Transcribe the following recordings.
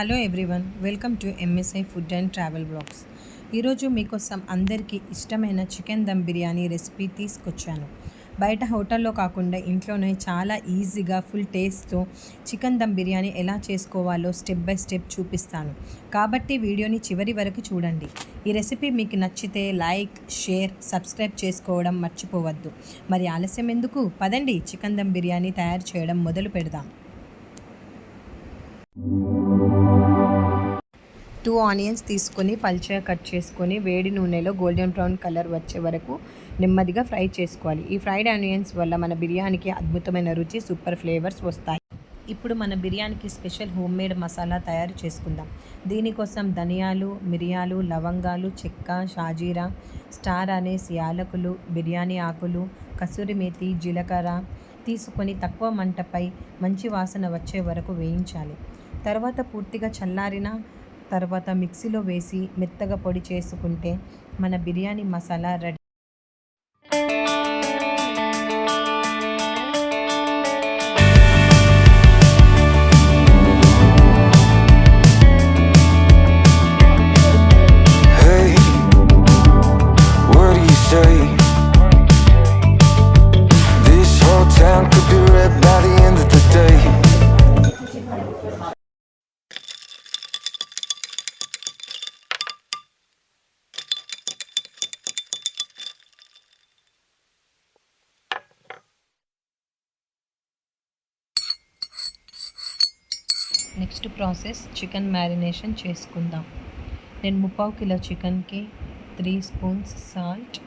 Hello everyone, welcome to MSI food and travel blogs. ఈరోజు మీకోసం అందరికీ ఇష్టమైన చికెన్ దమ్ బిర్యానీ రెసిపీ తీసుకొచ్చాను. బయట హోటల్లో కాకుండా ఇంట్లోనే చాలా ఈజీగా ఫుల్ టేస్ట్తో చికెన్ దమ్ బిర్యానీ ఎలా చేసుకోవాలో స్టెప్ బై స్టెప్ చూపిస్తాను. కాబట్టి వీడియోని చివరి వరకు చూడండి. ఈ రెసిపీ మీకు నచ్చితే లైక్, షేర్, సబ్స్క్రైబ్ చేసుకోవడం మర్చిపోవద్దు. మరి ఆలస్యం ఎందుకు? పదండి చికెన్ దమ్ బిర్యానీ తయారు చేయడం మొదలు పెడదాం. 2 ఆనియన్స్ తీసుకొని పల్చగా కట్ చేసుకొని వేడి నూనెలో గోల్డెన్ బ్రౌన్ కలర్ వచ్చే వరకు నెమ్మదిగా ఫ్రై చేసుకోవాలి. ఈ ఫ్రైడ్ ఆనియన్స్ వల్ల మన బిర్యానీకి అద్భుతమైన రుచి, సూపర్ ఫ్లేవర్స్ వస్తాయి. ఇప్పుడు మన బిర్యానీకి స్పెషల్ హోమ్ మేడ్ మసాలా తయారు చేసుకుందాం. దీనికోసం ధనియాలు, మిరియాలు, లవంగాలు, చెక్క, షాజీరా, స్టార్ అనేస్, యాలకులు, బిర్యానీ ఆకులు, కసూరి మేతి, జీలకర్ర తీసుకొని తక్కువ మంటపై మంచి వాసన వచ్చే వరకు వేయించాలి. తర్వాత పూర్తిగా చల్లారిన తర్వాత మిక్సీలో వేసి మెత్తగా పొడి చేసుకుంటే మన biryani masala ready. Next process chicken marination చేసుకుందాం. నేను 3/4 కిలో చికెన్కి 3 స్పూన్స్ సాల్ట్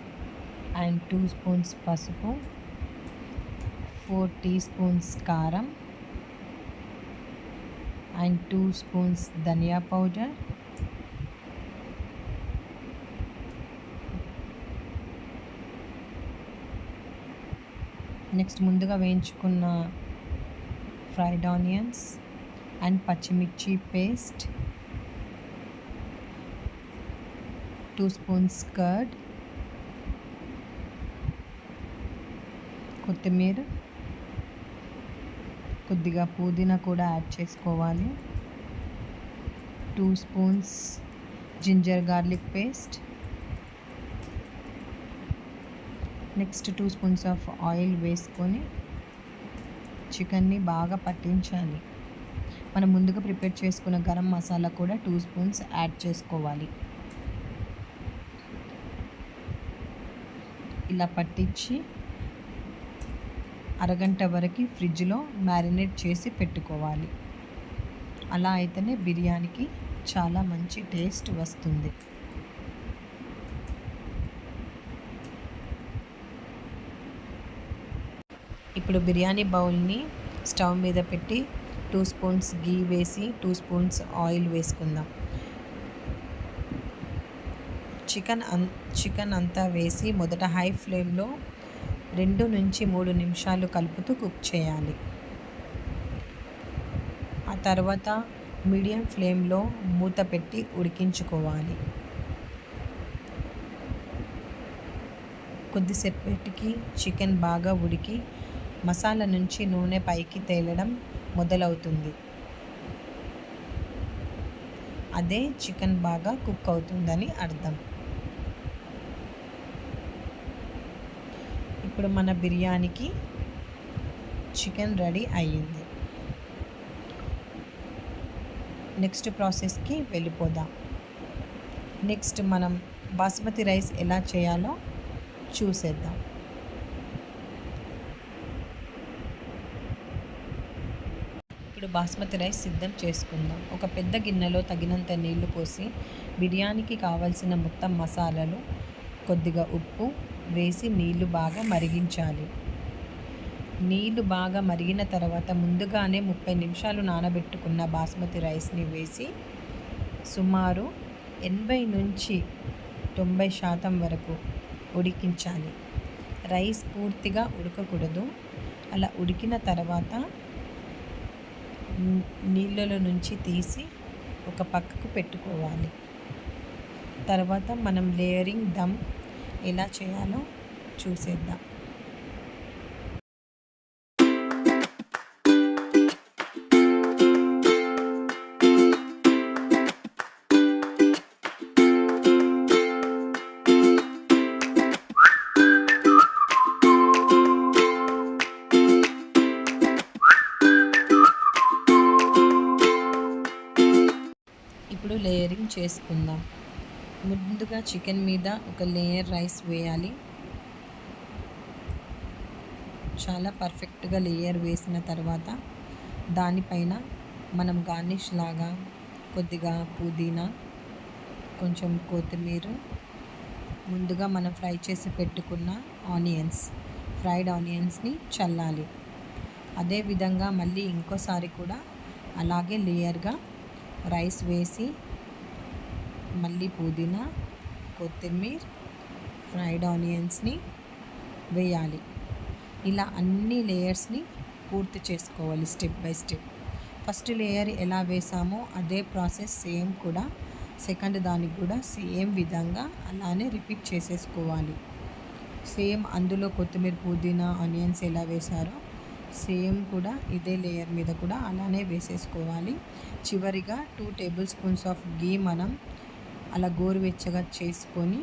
అండ్ 2 స్పూన్స్ పసుపు, 4 టీ స్పూన్స్ కారం అండ్ 2 స్పూన్స్ ధనియా పౌడర్, నెక్స్ట్ ముందుగా వేయించుకున్న ఫ్రైడ్ ఆనియన్స్ అండ్ పచ్చిమిర్చి పేస్ట్, 2 స్పూన్స్ కర్డ్, కొత్తిమీర, కొద్దిగా పుదీనా కూడా యాడ్ చేసుకోవాలి, 2 spoons ginger garlic paste, next 2 spoons of oil వేసుకొని చికెన్ని బాగా పట్టించాలి. మనం ముందుగా ప్రిపేర్ చేసుకున్న గరం మసాలా కూడా 2 స్పూన్స్ యాడ్ చేసుకోవాలి. ఇలా పట్టించి అరగంట వరకు ఫ్రిడ్జ్లో మ్యారినేట్ చేసి పెట్టుకోవాలి. అలా అయితేనే బిర్యానీకి చాలా మంచి టేస్ట్ వస్తుంది. ఇప్పుడు బిర్యానీ బౌల్ని స్టవ్ మీద పెట్టి 2 స్పూన్స్ గీ వేసి 2 స్పూన్స్ ఆయిల్ వేసుకుందాం. చికెన్ అంతా వేసి మొదట హై ఫ్లేమ్లో 2 నుంచి 3 నిమిషాలు కలుపుతూ కుక్ చేయాలి. ఆ తర్వాత మీడియం ఫ్లేమ్లో మూత పెట్టి ఉడికించుకోవాలి. కొద్దిసేపటికి చికెన్ బాగా ఉడికి మసాలా నుంచి నూనె పైకి తేలడం మొదలవుతుంది. అదే చికెన్ బాగా కుక్ అవుతుందని అర్థం. ఇప్పుడు మన బిర్యానీకి చికెన్ రెడీ అయ్యింది. నెక్స్ట్ ప్రాసెస్కి వెళ్ళిపోదాం. నెక్స్ట్ మనం బాస్మతి రైస్ ఎలా చేయాలో చూసేద్దాం. ఇప్పుడు బాస్మతి రైస్ సిద్ధం చేసుకుందాం. ఒక పెద్ద గిన్నెలో తగినంత నీళ్లు పోసి బిర్యానీకి కావాల్సిన మొత్తం మసాలాలు, కొద్దిగా ఉప్పు వేసి నీళ్లు బాగా మరిగించాలి. నీళ్లు బాగా మరిగిన తర్వాత ముందుగానే 30 నిమిషాలు నానబెట్టుకున్న బాస్మతి రైస్ని వేసి సుమారు 80 నుంచి 90% వరకు ఉడికించాలి. రైస్ పూర్తిగా ఉడకకూడదు. అలా ఉడికిన తర్వాత నీళ్ళలో నుంచి తీసి ఒక పక్కకు పెట్టుకోవాలి. తర్వాత మనం లేయరింగ్ దమ్ ఎలా చేయాలో చూసేద్దాం. ఇప్పుడు లేయరింగ్ చేసుకుందాం. ముందుగా చికెన్ మీద ఒక లేయర్ రైస్ వేయాలి. చాలా పర్ఫెక్ట్గా లేయర్ వేసిన తర్వాత దానిపైన మనం గార్నిష్ లాగా కొద్దిగా పుదీనా, కొంచెం కొత్తిమీర, ముందుగా మనం ఫ్రై చేసి పెట్టుకున్న ఫ్రైడ్ ఆనియన్స్ని చల్లాలి. అదేవిధంగా మళ్ళీ ఇంకోసారి కూడా అలాగే లేయర్గా రైస్ వేసి మళ్ళీ పుదీనా, కొత్తిమీర, ఫ్రైడ్ ఆనియన్స్ని వేయాలి. ఇలా అన్ని లేయర్స్ని పూర్తి చేసుకోవాలి step by step. First layer ఎలా వేసామో అదే ప్రాసెస్ సేమ్ కూడా సెకండ్ దానికి కూడా సేమ్ విధంగా అలానే రిపీట్ చేసేసుకోవాలి. సేమ్ అందులో కొత్తిమీర, పుదీనా, ఆనియన్స్ ఎలా వేశారో సేమ్ కూడా ఇదే లేయర్ మీద కూడా అలానే వేసేసుకోవాలి. చివరిగా 2 టేబుల్ స్పూన్స్ ఆఫ్ గీ మనం అలా గోరువెచ్చగా చేసుకొని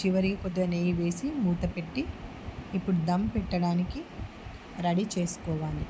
చివరికి కొద్దిగా నెయ్యి వేసి మూత పెట్టి ఇప్పుడు దమ్ పెట్టడానికి రెడీ చేసుకోవాలి.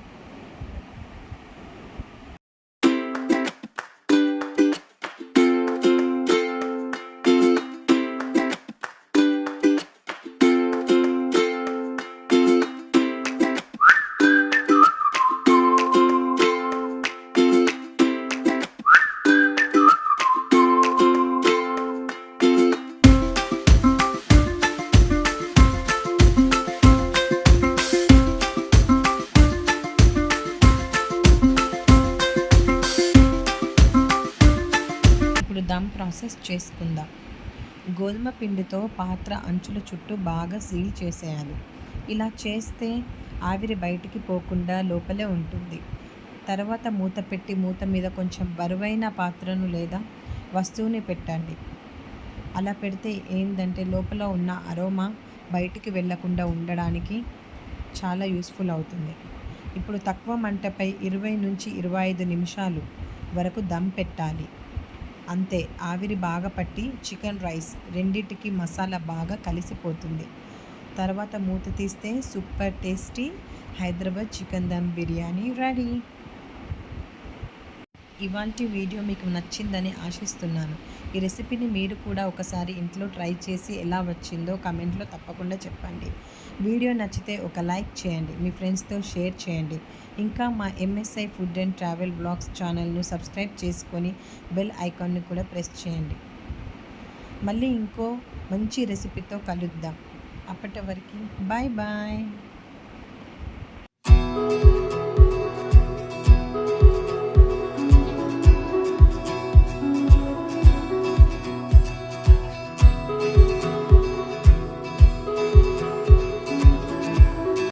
దమ్ ప్రాసెస్ చేసుకుందాం. గోధుమ పిండితో పాత్ర అంచుల చుట్టూ బాగా సీల్ చేసేయాలి. ఇలా చేస్తే ఆవిరి బయటికి పోకుండా లోపలే ఉంటుంది. తర్వాత మూత పెట్టి మూత మీద కొంచెం బరువైన పాత్రను లేదా వస్తువుని పెట్టండి. అలా పెడితే ఏంటంటే లోపల ఉన్న అరోమా బయటికి వెళ్ళకుండా ఉండడానికి చాలా యూస్ఫుల్ అవుతుంది. ఇప్పుడు తక్కువ మంటపై 20 నుంచి 25 నిమిషాలు వరకు దమ్ పెట్టాలి. అంతే, ఆవిరి బాగా పట్టి చికెన్, రైస్ రెండింటికి మసాలా బాగా కలిసిపోతుంది. తర్వాత మూత తీస్తే super tasty Hyderabad chicken dum biryani ready. ఇవాల్టి వీడియో మీకు నచ్చిందని ఆశిస్తున్నాను. ఈ రెసిపీని మీరు కూడా ఒకసారి ఇంట్లో ట్రై చేసి ఎలా వచ్చిందో కమెంట్లో తప్పకుండా చెప్పండి. వీడియో నచ్చితే ఒక లైక్ చేయండి, మీ ఫ్రెండ్స్తో షేర్ చేయండి. ఇంకా మా MSI food and travel blogs ఛానల్ను సబ్స్క్రైబ్ చేసుకొని బెల్ ఐకాన్ని కూడా ప్రెస్ చేయండి. మళ్ళీ ఇంకో మంచి రెసిపీతో కలుద్దాం. అప్పటి వరకు బాయ్ బాయ్.